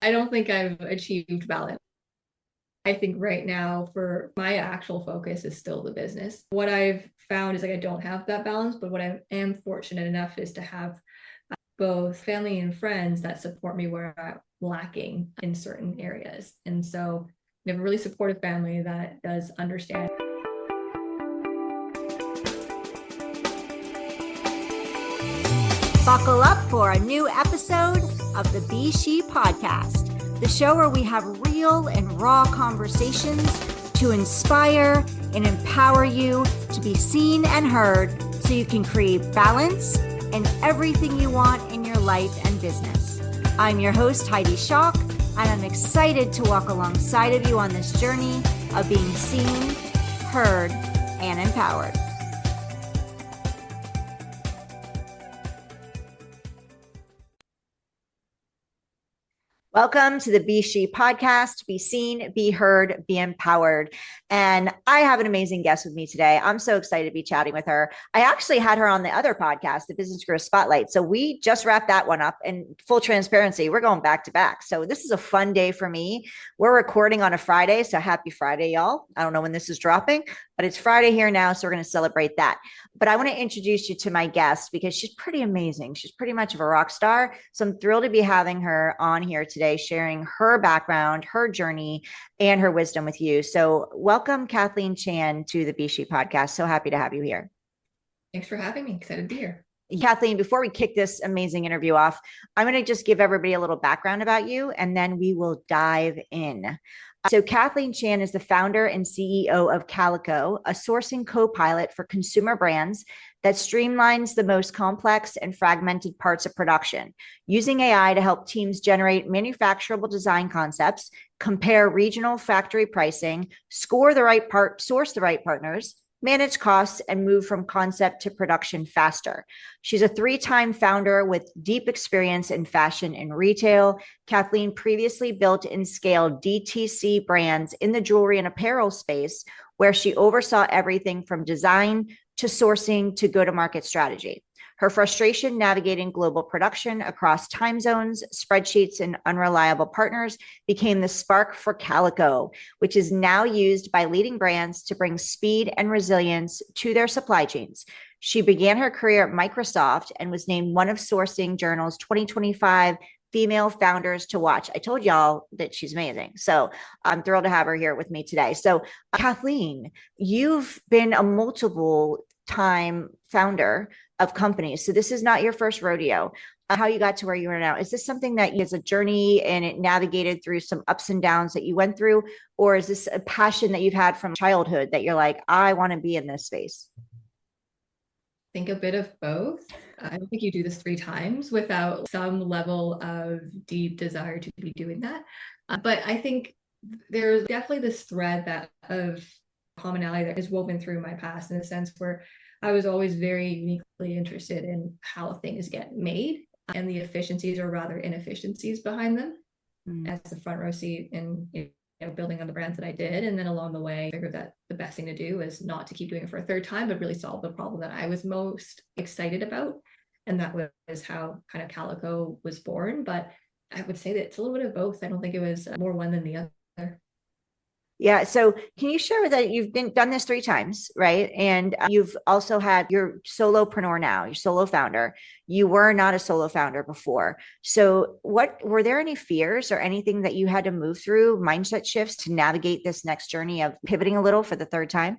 I don't think I've achieved balance. I think right now for my actual focus is still the business. What I've found is like I don't have that balance, but what I am fortunate enough is to have both family and friends that support me where I'm lacking in certain areas. And so I have a really supportive family that does understand. Buckle up for a new episode of the S.H.E podcast, the show where we have real and raw conversations to inspire and empower you to be seen and heard so you can create balance and everything you want in your life and business. I'm your host, S.H.E, and I'm excited to walk alongside of you on this journey of being seen, heard, and empowered. Welcome to the S.H.E podcast. Be seen, be heard, be empowered. And I have an amazing guest with me today. I'm so excited to be chatting with her. I actually had her on the other podcast, the Business Growth Spotlight. So we just wrapped that one up, and full transparency, we're going back to back. So this is a fun day for me. We're recording on a Friday. So happy Friday, y'all. I don't know when this is dropping, but it's Friday here now. So we're going to celebrate that. But I want to introduce you to my guest because she's pretty amazing. She's pretty much of a rock star. So I'm thrilled to be having her on here today, sharing her background, her journey, and her wisdom with you. So welcome, Kathleen Chan, to the S.H.E podcast. So happy to have you here. Thanks for having me. Excited to be here. Kathleen, before we kick this amazing interview off, I'm going to just give everybody a little background about you, and then we will dive in. So Kathleen Chan is the founder and CEO of Calico, a sourcing co-pilot for consumer brands that streamlines the most complex and fragmented parts of production, using AI to help teams generate manufacturable design concepts, compare regional factory pricing, source the right partners, manage costs, and move from concept to production faster. She's a 3-time founder with deep experience in fashion and retail. Kathleen previously built and scaled DTC brands in the jewelry and apparel space, where she oversaw everything from design to sourcing to go-to-market strategy. Her frustration navigating global production across time zones, spreadsheets, and unreliable partners became the spark for Calico, which is now used by leading brands to bring speed and resilience to their supply chains. She began her career at Microsoft and was named one of Sourcing Journal's 2025 Female Founders to Watch. I told y'all that she's amazing. So I'm thrilled to have her here with me today. So Kathleen, you've been a multiple time founder of companies. So this is not your first rodeo. How you got to where you are now. Is this something that is a journey and it navigated through some ups and downs that you went through? Or is this a passion that you've had from childhood that you're like, I want to be in this space? I think a bit of both. I don't think you do this 3 times without some level of deep desire to be doing that. But I think there's definitely this thread that of commonality that is woven through my past, in a sense where I was always very uniquely interested in how things get made and the efficiencies, or rather inefficiencies, behind them. As the front row seat in building on the brands that I did. And then along the way, I figured that the best thing to do is not to keep doing it for a 3rd time, but really solve the problem that I was most excited about. And that was how kind of Calico was born. But I would say that it's a little bit of both. I don't think it was more one than the other. Yeah. So can you share with that you've done this 3 times, right? And you've also had your solopreneur now, your solo founder. You were not a solo founder before. So what were there any fears or anything that you had to move through, mindset shifts to navigate this next journey of pivoting a little for the 3rd time?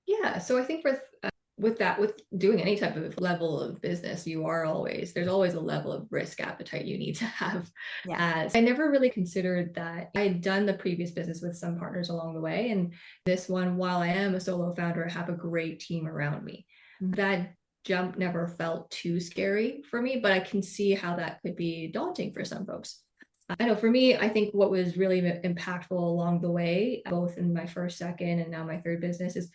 Yeah. So I think with doing any type of level of business, there's always a level of risk appetite you need to have. Yeah. As I never really considered that. I had done the previous business with some partners along the way, and this one, while I am a solo founder, I have a great team around me. That jump never felt too scary for me, but I can see how that could be daunting for some folks. I know for me, I think what was really impactful along the way, both in my first, second, and now my 3rd business, is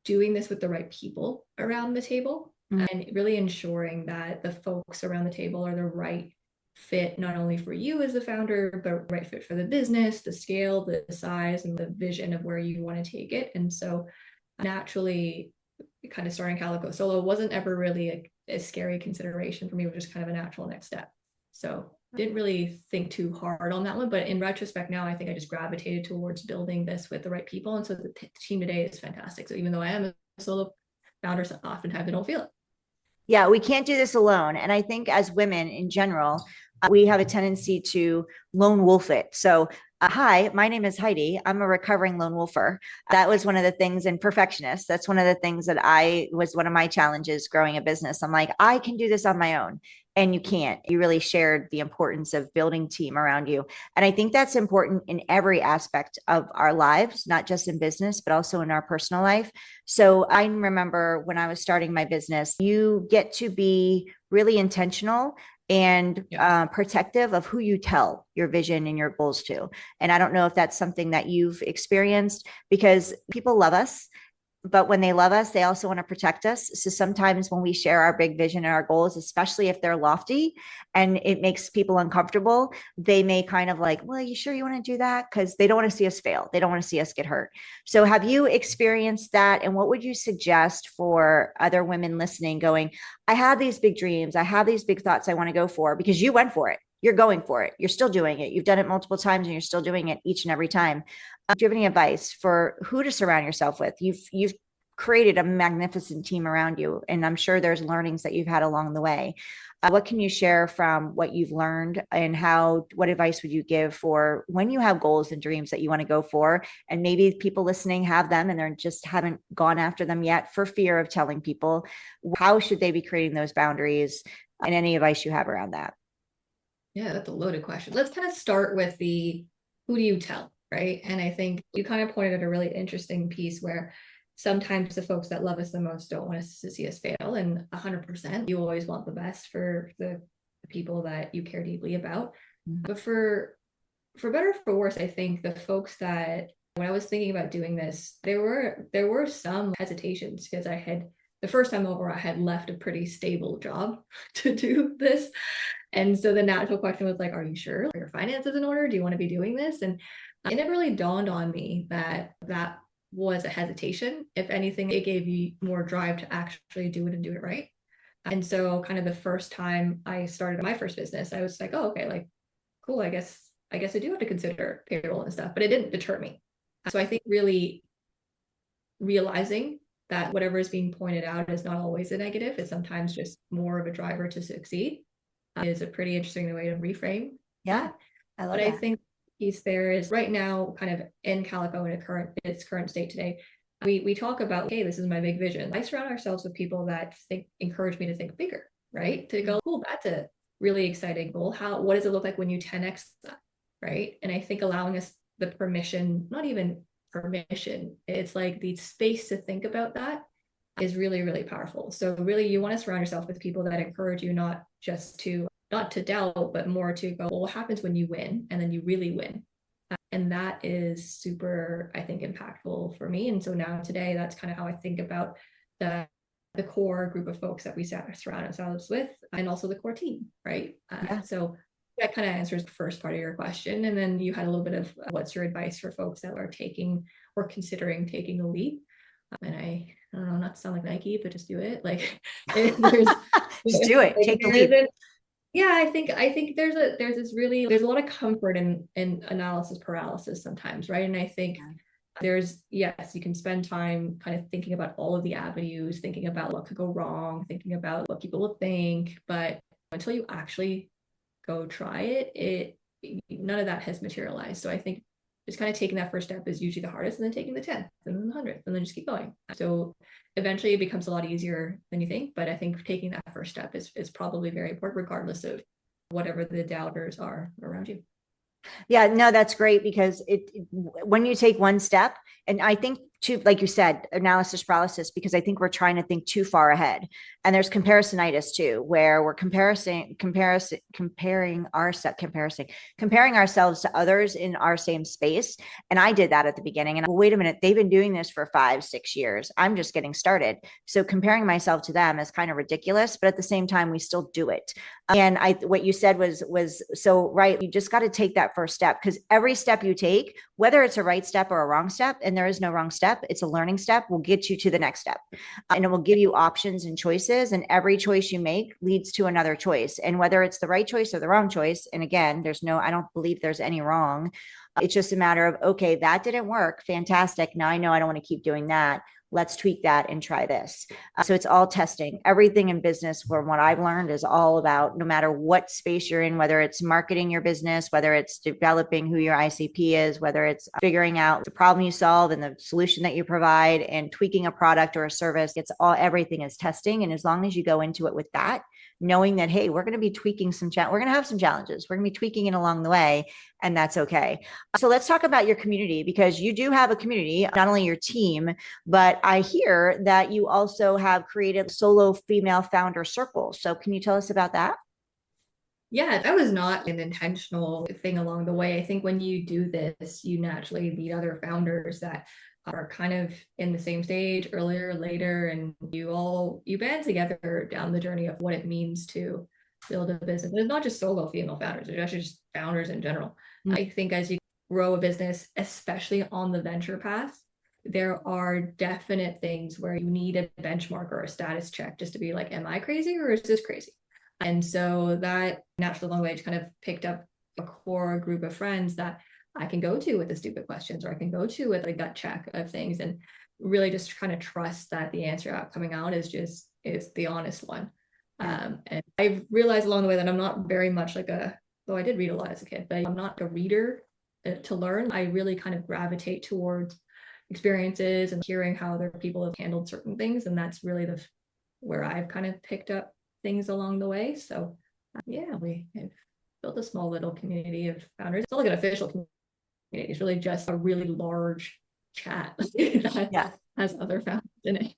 doing this with the right people around the table, and really ensuring that the folks around the table are the right fit, not only for you as the founder, but right fit for the business, the scale, the size, and the vision of where you want to take it. And so naturally, kind of starting Calico solo wasn't ever really a scary consideration for me. It was just kind of a natural next step. So didn't really think too hard on that one, but in retrospect now, I think I just gravitated towards building this with the right people. And so the team today is fantastic. So even though I am a solo founder, oftentimes I don't feel it. Yeah, we can't do this alone. And I think as women in general, we have a tendency to lone wolf it. So, hi, my name is Heidi. I'm a recovering lone wolfer. That was one of the things, and perfectionist. That's one of the things that I was one of my challenges growing a business. I'm like, I can do this on my own. And you can't. You really shared the importance of building team around you. And I think that's important in every aspect of our lives, not just in business, but also in our personal life. So I remember when I was starting my business, you get to be really intentional and protective of who you tell your vision and your goals to. And I don't know if that's something that you've experienced, because people love us, but when they love us, they also want to protect us. So sometimes when we share our big vision and our goals, especially if they're lofty and it makes people uncomfortable, they may kind of like, well, are you sure you want to do that? Because they don't want to see us fail. They don't want to see us get hurt. So have you experienced that? And what would you suggest for other women listening going, I have these big dreams. I have these big thoughts I want to go for, because you went for it. You're going for it. You're still doing it. You've done it multiple times and you're still doing it each and every time. Do you have any advice for who to surround yourself with? You've created a magnificent team around you, and I'm sure there's learnings that you've had along the way. What can you share from what you've learned, and what advice would you give for when you have goals and dreams that you want to go for, and maybe people listening have them and they're just haven't gone after them yet for fear of telling people? How should they be creating those boundaries, and any advice you have around that? Yeah, that's a loaded question. Let's kind of start with the who do you tell, right? And I think you kind of pointed at a really interesting piece where sometimes the folks that love us the most don't want us to see us fail. And 100%, you always want the best for the people that you care deeply about. Mm-hmm. But for better or for worse, I think the folks that, when I was thinking about doing this, there were some hesitations, because the first time over, I had left a pretty stable job to do this. And so the natural question was like, are you sure? Are your finances in order? Do you want to be doing this? And it never really dawned on me that was a hesitation. If anything, it gave you more drive to actually do it and do it right. And so kind of the first time I started my first business, I was like, oh, okay, like, cool, I guess I do have to consider payroll and stuff, but it didn't deter me. So I think really realizing that whatever is being pointed out is not always a negative. It's sometimes just more of a driver to succeed is a pretty interesting way to reframe. Yeah, I love that. But I think piece there is right now, kind of in Calico in its current state today, we talk about, hey, this is my big vision. I surround ourselves with people that encourage me to think bigger, right? To go, cool, that's a really exciting goal. What does it look like when you 10x that, right? And I think allowing us the permission, not even permission, it's like the space to think about that is really, really powerful. So really, you want to surround yourself with people that encourage you not to doubt, but more to go, well, what happens when you win and then you really win? And that is super, I think, impactful for me. And so now today, that's kind of how I think about the core group of folks that we surround ourselves with, and also the core team, right? So that kind of answers the first part of your question. And then you had a little bit of what's your advice for folks that are taking or considering taking a leap? And I don't know, not to sound like Nike, but just do it. Like just do it. Take the leap. Yeah, I think there's a lot of comfort in analysis paralysis sometimes, right? And I think yes, you can spend time kind of thinking about all of the avenues, thinking about what could go wrong, thinking about what people will think, but until you actually go try it, none of that has materialized. So I think just kind of taking that first step is usually the hardest, and then taking the 10th and then the 100th, and then just keep going. So eventually it becomes a lot easier than you think. But I think taking that first step is probably very important, regardless of whatever the doubters are around you. Yeah, no, that's great, because when you take one step, and I think too, like you said, analysis paralysis, because I think we're trying to think too far ahead. And there's comparisonitis too, where we're comparing ourselves to others in our same space. And I did that at the beginning. And wait a minute, they've been doing this for 5-6 years. I'm just getting started. So comparing myself to them is kind of ridiculous, but at the same time, we still do it. And what you said was so right. You just got to take that first step, because every step you take, whether it's a right step or a wrong step, and there is no wrong step, step. It's a learning step. Will get you to the next step. And it will give you options and choices. And every choice you make leads to another choice. And whether it's the right choice or the wrong choice, and again, I don't believe there's any wrong. It's just a matter of, okay, that didn't work. Fantastic. Now I know I don't want to keep doing that. Let's tweak that and try this. So it's all testing. Everything in business, from what I've learned, is all about, no matter what space you're in, whether it's marketing your business, whether it's developing who your ICP is, whether it's figuring out the problem you solve and the solution that you provide and tweaking a product or a service, everything is testing. And as long as you go into it with that, knowing that, hey, we're going to be tweaking we're going to have some challenges. We're going to be tweaking it along the way, and that's okay. So let's talk about your community, because you do have a community, not only your team, but I hear that you also have created solo female founder circles. So can you tell us about that? Yeah, that was not an intentional thing along the way. I think when you do this, you naturally meet other founders that are kind of in the same stage, earlier, later, and you band together down the journey of what it means to build a business. And it's not just solo female founders, it's actually just founders in general. I think as you grow a business, especially on the venture path, there are definite things where you need a benchmark or a status check just to be like, am I crazy or is this crazy? And so that naturally along the way kind of picked up a core group of friends that I can go to with the stupid questions, or I can go to with a gut check of things, and really just kind of trust that the answer coming out is the honest one. And I've realized along the way that I'm not very much though I did read a lot as a kid, but I'm not a reader to learn. I really kind of gravitate towards experiences and hearing how other people have handled certain things. And that's really where I've kind of picked up things along the way. So yeah, we have built a small little community of founders. It's not like an official community. It's really just a really large chat that has other founders in it.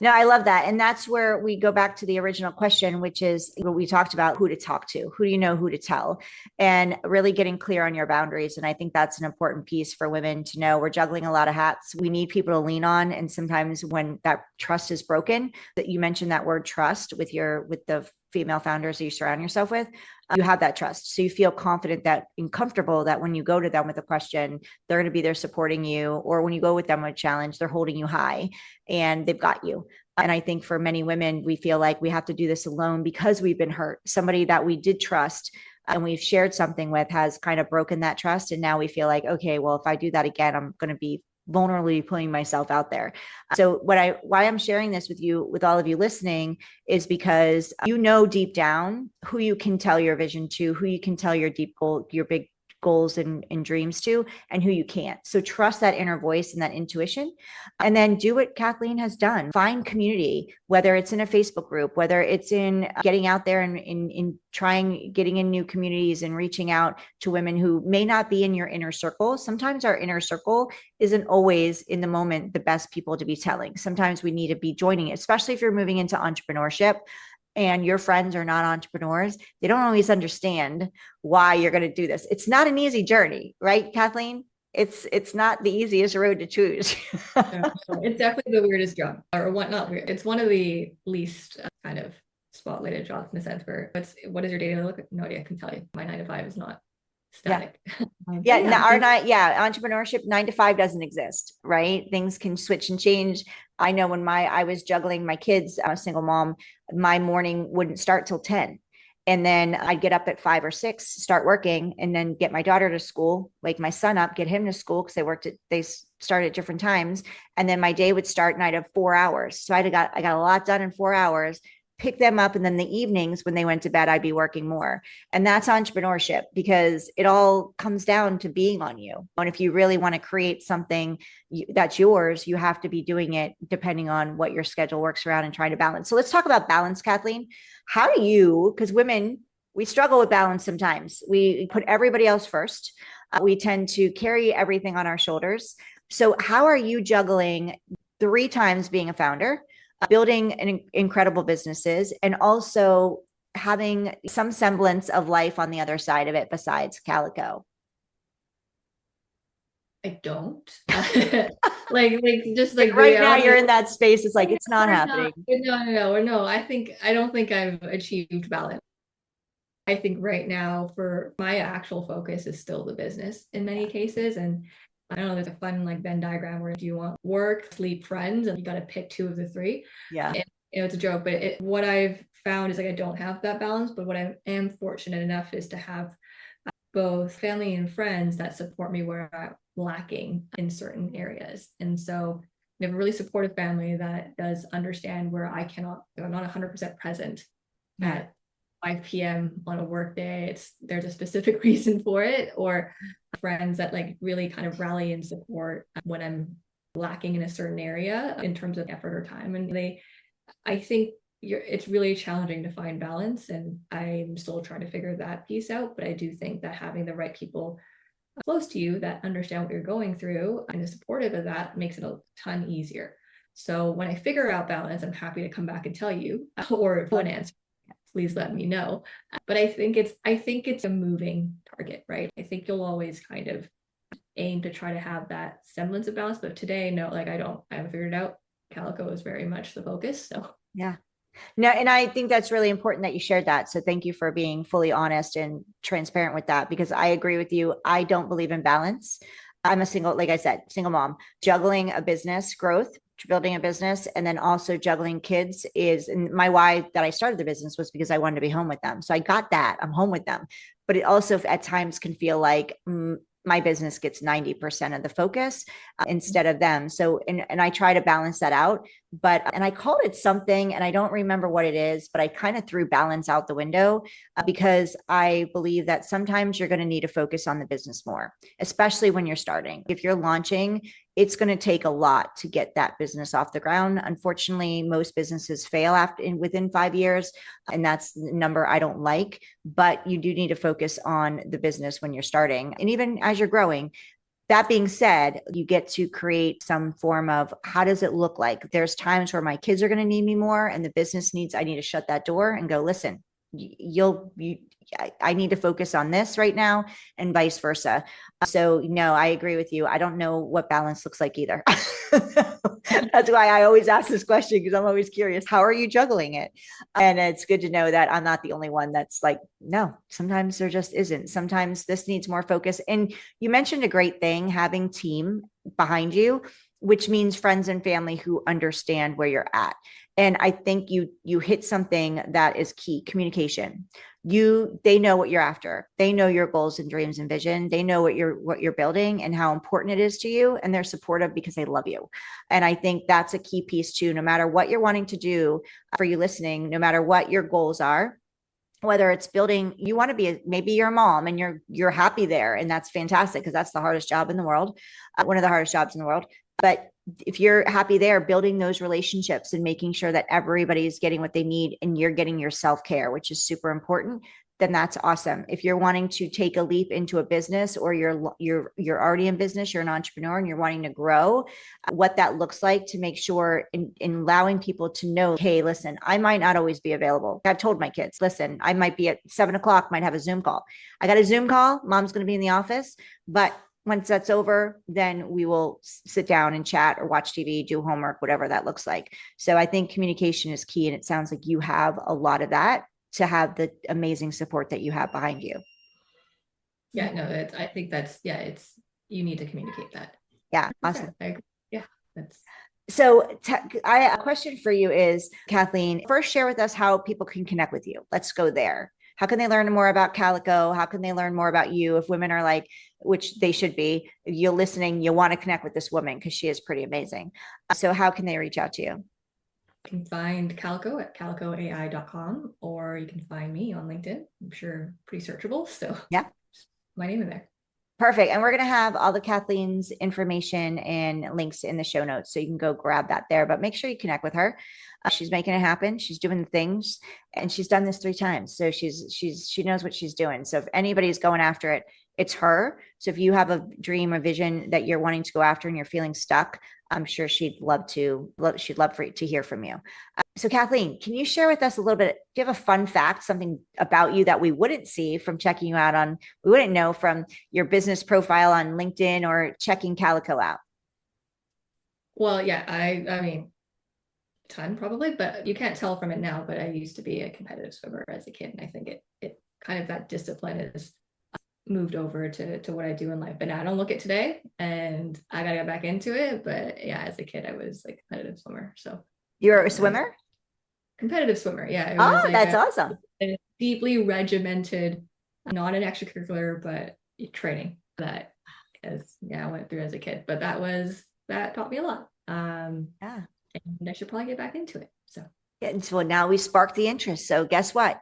No, I love that. And that's where we go back to the original question, which is what we talked about: who to talk to, who do you know, who to tell, and really getting clear on your boundaries. And I think that's an important piece for women to know. We're juggling a lot of hats. We need people to lean on. And sometimes when that trust is broken, that you mentioned that word trust with the female founders that you surround yourself with, you have that trust. So you feel confident and comfortable that when you go to them with a question, they're going to be there supporting you. Or when you go with them with a challenge, they're holding you high and they've got you. And I think for many women, we feel like we have to do this alone because we've been hurt. Somebody that we did trust and we've shared something with has kind of broken that trust. And now we feel like, okay, well, if I do that again, I'm going to be vulnerably putting myself out there. So why I'm sharing this with you, with all of you listening, is because you know deep down who you can tell your vision to, who you can tell your deep goal, your big goals and dreams to, and who you can't. So trust that inner voice and that intuition, and then do what Kathleen has done. Find community, whether it's in a Facebook group, whether it's in getting out there and in trying, getting in new communities and reaching out to women who may not be in your inner circle. Sometimes our inner circle isn't always in the moment the best people to be telling. Sometimes we need to be joining it, especially if you're moving into entrepreneurship and your friends are not entrepreneurs. They don't always understand why you're going to do this. It's not an easy journey, right, Kathleen? It's not the easiest road to choose. It's definitely the weirdest job, or what? Not weird. It's one of the least kind of spotlighted jobs in the sense where what is your day to look? No idea. I can tell you. My 9 to 5 is not static. Entrepreneurship 9 to 5 doesn't exist, right? Things can switch and change. I know when I was juggling my kids, I'm a single mom, my morning wouldn't start till 10. And then I'd get up at 5 or 6, start working, and then get my daughter to school, wake my son up, get him to school because they start at different times. And then my day would start and I'd have 4 hours. So I got a lot done in 4 hours, pick them up. And then the evenings when they went to bed, I'd be working more. And that's entrepreneurship, because it all comes down to being on you. And if you really want to create something that's yours, you have to be doing it depending on what your schedule works around and trying to balance. So let's talk about balance, Kathleen. How do you, because women, we struggle with balance sometimes. We put everybody else first. We tend to carry everything on our shoulders. So how are you juggling 3 times being a founder, building incredible businesses, and also having some semblance of life on the other side of it besides Calico? I don't. just like right now you're in that space. It's like, it's not happening. No. I don't think I've achieved balance. I think right now for my actual focus is still the business in many cases. And I don't know, there's a fun like Venn diagram where do you want work, sleep, friends, and you got to pick two of the three. Yeah. And it's a joke, but what I've found is like I don't have that balance, but what I am fortunate enough is to have both family and friends that support me where I'm lacking in certain areas. And so I have a really supportive family that does understand where I'm not 100% present Yeah. at 5 p.m. on a work day. There's a specific reason for it, or friends that like really kind of rally and support when I'm lacking in a certain area in terms of effort or time. And I think it's really challenging to find balance, and I'm still trying to figure that piece out. But I do think that having the right people close to you that understand what you're going through and is supportive of that makes it a ton easier. So when I figure out balance, I'm happy to come back and tell you, or if one answer, please let me know. But I think it's a moving target, right? I think you'll always kind of aim to try to have that semblance of balance. But today, no, like I haven't figured it out. Calico is very much the focus. So Yeah. No, and I think that's really important that you shared that. So thank you for being fully honest and transparent with that, because I agree with you. I don't believe in balance. I'm a single, like I said, single mom, juggling a business growth, building a business, and then also juggling kids is, and my why that I started the business was because I wanted to be home with them. So I got that. I'm home with them. But it also at times can feel like my business gets 90% of the focus instead of them. So, and I try to balance that out, and I called it something and I don't remember what it is, but I kind of threw balance out the window because I believe that sometimes you're going to need to focus on the business more, especially when you're starting. If you're launching, it's going to take a lot to get that business off the ground. Unfortunately, most businesses fail within 5 years, and that's the number I don't like. But you do need to focus on the business when you're starting, and even as you're growing. That being said, you get to create some form of how does it look like? There's times where my kids are going to need me more, and the business needs. I need to shut that door and go. Listen, I need to focus on this right now, and vice versa. So no, I agree with you. I don't know what balance looks like either. That's why I always ask this question, because I'm always curious. How are you juggling it? And it's good to know that I'm not the only one that's like, no, sometimes there just isn't. Sometimes this needs more focus. And you mentioned a great thing, having team behind you, which means friends and family who understand where you're at. And I think you hit something that is key: communication. They know what you're after. They know your goals and dreams and vision. They know what you're building and how important it is to you, and they're supportive because they love you. And I think that's a key piece too. No matter what you're wanting to do, for you listening, no matter what your goals are, whether it's building, you want to be maybe you're a mom and you're happy there, and that's fantastic because that's the hardest job in the world, one of the hardest jobs in the world. But if you're happy there, building those relationships and making sure that everybody is getting what they need and you're getting your self-care, which is super important, then that's awesome. If you're wanting to take a leap into a business, or you're already in business, you're an entrepreneur and you're wanting to grow, what that looks like to make sure in allowing people to know, hey, listen, I might not always be available. I've told my kids, listen, I might be at 7 o'clock, might have a Zoom call. I got a Zoom call. Mom's going to be in the office, but once that's over, then we will sit down and chat or watch TV, do homework, whatever that looks like. So I think communication is key. And it sounds like you have a lot of that to have the amazing support that you have behind you. yeah, no, I think it's you need to communicate that. Yeah. Awesome. Yeah, that's So a question for you is, Kathleen, first share with us how people can connect with you. Let's go there. How can they learn more about Calico? How can they learn more about you? If women are like, which they should be, you're listening, you want to connect with this woman because she is pretty amazing. So how can they reach out to you? You can find Calico at calicoai.com, or you can find me on LinkedIn. I'm sure pretty searchable. So Yeah. my name in there. Perfect. And we're going to have all the Kathleen's information and links in the show notes. So you can go grab that there, but make sure you connect with her. She's making it happen. She's doing the things, and she's done this 3 times. So she knows what she's doing. So if anybody's going after it, it's her. So if you have a dream or vision that you're wanting to go after and you're feeling stuck, I'm sure she'd love to hear from you. So Kathleen, can you share with us a little bit? Do you have a fun fact, something about you that we wouldn't see from checking you out we wouldn't know from your business profile on LinkedIn or checking Calico out? Well, yeah, I mean, ton probably, but you can't tell from it now, but I used to be a competitive swimmer as a kid. And I think it kind of that discipline is moved over to what I do in life. But now I don't look at today, and I gotta get back into it. But yeah, as a kid, I was like a competitive swimmer. So You're a it was swimmer? competitive swimmer. Yeah, it was Oh, like that's awesome. a deeply regimented, not an extracurricular, but training that as yeah, I went through as a kid. But that taught me a lot. Yeah. And I should probably get back into it. So Yeah, and so now we sparked the interest. So guess what?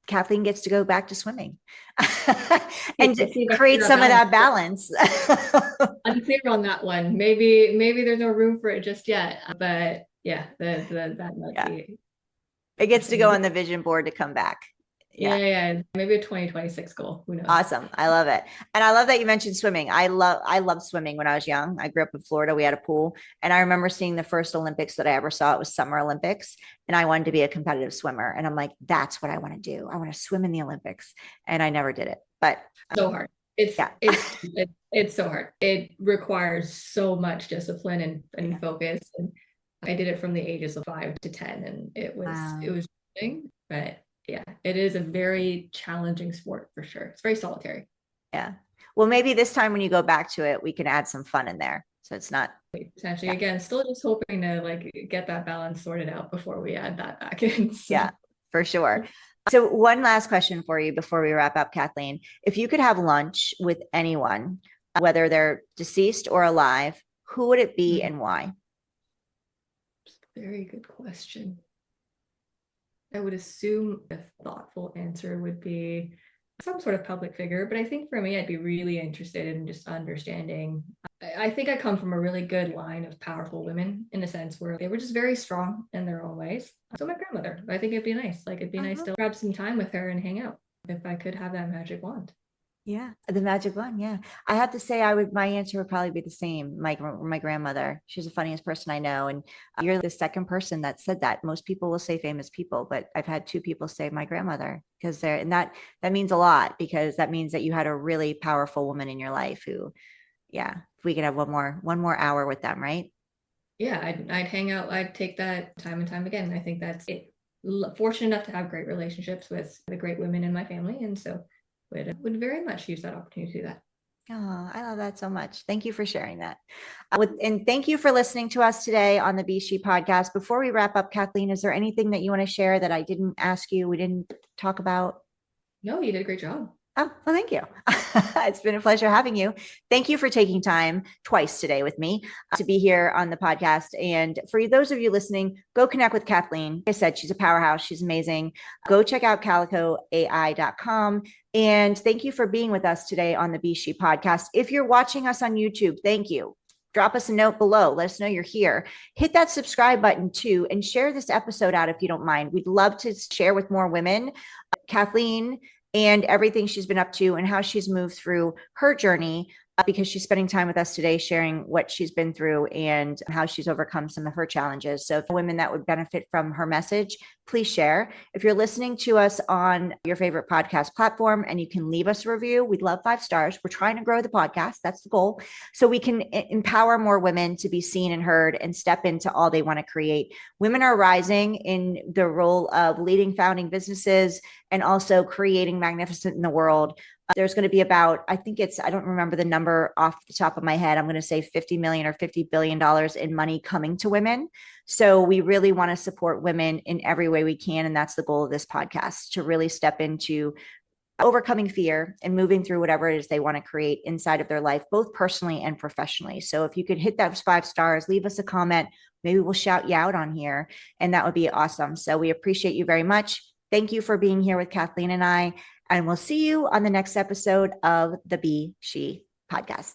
Kathleen gets to go back to swimming and let's see if I create figure out some of balance. that balance. Unclear on that one. Maybe there's no room for it just yet. But yeah, that might Yeah. be It gets to interesting. go Maybe on the vision board to come back. Yeah. yeah, maybe a 2026 goal. Who knows? Awesome. I love it. And I love that you mentioned swimming. I loved swimming when I was young. I grew up in Florida. We had a pool. And I remember seeing the first Olympics that I ever saw. It was Summer Olympics. And I wanted to be a competitive swimmer. And I'm like, that's what I want to do. I want to swim in the Olympics. And I never did it. But So hard. It's yeah. it's it's so hard. It requires so much discipline and focus. And I did it from the ages of 5 to 10, and Wow. it was interesting, but yeah, it is a very challenging sport for sure. It's very solitary. Yeah. Well, maybe this time when you go back to it, we can add some fun in there. So it's not, Potentially, yeah, again, still just hoping to like get that balance sorted out before we add that back in. yeah, So for sure. So one last question for you before we wrap up, Kathleen. If you could have lunch with anyone, whether they're deceased or alive, who would it be and why? very good question. I would assume a thoughtful answer would be some sort of public figure, but I think for me, I'd be really interested in just understanding. I think I come from a really good line of powerful women in a sense where they were just very strong in their own ways. So my grandmother, I think it'd be nice. Like it'd be nice to grab some time with her and hang out if I could have that magic wand. Yeah, the magic one. Yeah. I have to say my answer would probably be the same. My grandmother, she's the funniest person I know. And you're the second person that said that. Most people will say famous people, but I've had two people say my grandmother because and that means a lot because that means that you had a really powerful woman in your life who, yeah, if we could have one more hour with them, right? Yeah, I'd hang out. I'd take that time and time again. I think that's it. Fortunate enough to have great relationships with the great women in my family, and so would very much use that opportunity to do that. Oh, I love that so much. Thank you for sharing that. And thank you for listening to us today on the S.H.E podcast. Before we wrap up, Kathleen, is there anything that you want to share that I didn't ask you, we didn't talk about? No, you did a great job. Oh, well, thank you. It's been a pleasure having you. Thank you for taking time twice today with me to be here on the podcast. And for those of you listening, go connect with Kathleen. Like I said, she's a powerhouse. She's amazing. Go check out calicoai.com. And thank you for being with us today on the S.H.E podcast. If you're watching us on YouTube, thank you. Drop us a note below. Let us know you're here. Hit that subscribe button too, and share this episode out if you don't mind. We'd love to share with more women. Kathleen and everything she's been up to and how she's moved through her journey because she's spending time with us today sharing what she's been through and how she's overcome some of her challenges. So if women that would benefit from her message, please share. If you're listening to us on your favorite podcast platform and you can leave us a review, we'd love 5 stars. We're trying to grow the podcast. That's the goal. So we can empower more women to be seen and heard and step into all they want to create. Women are rising in the role of leading founding businesses and also creating magnificent in the world. There's going to be about, I don't remember the number off the top of my head. I'm going to say 50 million or $50 billion in money coming to women. So we really want to support women in every way we can. And that's the goal of this podcast, to really step into overcoming fear and moving through whatever it is they want to create inside of their life, both personally and professionally. So if you could hit those 5 stars, leave us a comment, maybe we'll shout you out on here, and that would be awesome. So we appreciate you very much. Thank you for being here with Kathleen and I, and we'll see you on the next episode of the S.H.E podcast.